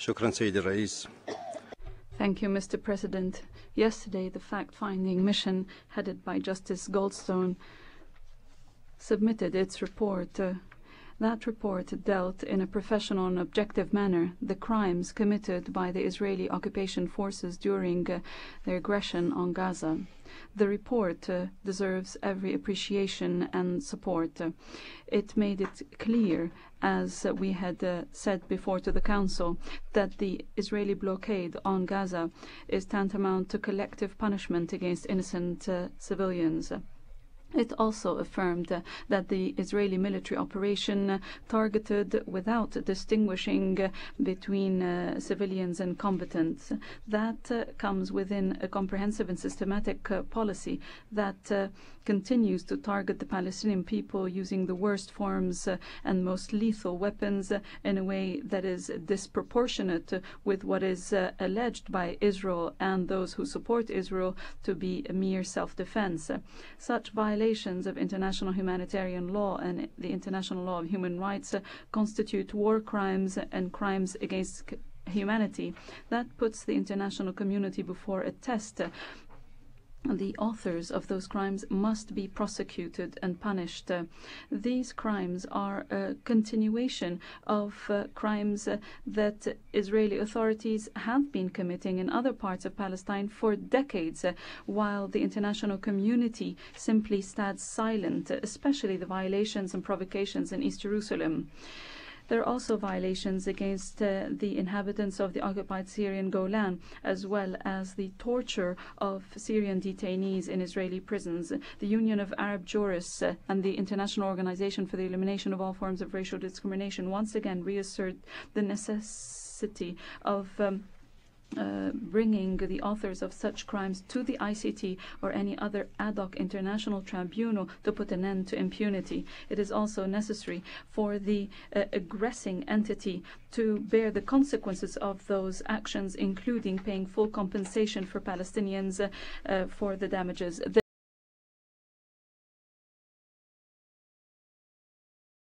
شكرا سيد الرئيس. Thank you, Mr. President. Yesterday, the fact-finding mission headed by Justice Goldstone submitted its report. That report dealt in a professional and objective manner the crimes committed by the Israeli occupation forces during their aggression on Gaza. The report deserves every appreciation and support. It made it clear, as we had said before to the Council, that the Israeli blockade on Gaza is tantamount to collective punishment against innocent civilians. It also affirmed that the Israeli military operation targeted without distinguishing between civilians and combatants. That comes within a comprehensive and systematic policy that continues to target the Palestinian people using the worst forms and most lethal weapons in a way that is disproportionate with what is alleged by Israel and those who support Israel to be a mere self-defense. Such violations of international humanitarian law and the international law of human rights constitute war crimes and crimes against humanity. That puts the international community before a test. The authors of those crimes must be prosecuted and punished. These crimes are a continuation of crimes that Israeli authorities have been committing in other parts of Palestine for decades, while the international community simply stands silent, especially the violations and provocations in East Jerusalem. There are also violations against the inhabitants of the occupied Syrian Golan, as well as the torture of Syrian detainees in Israeli prisons. The Union of Arab Jurists and the International Organization for the Elimination of All Forms of Racial Discrimination once again reassert the necessity of bringing the authors of such crimes to the ICT or any other ad hoc international tribunal to put an end to impunity. It is also necessary for the aggressing entity to bear the consequences of those actions, including paying full compensation for Palestinians for the damages.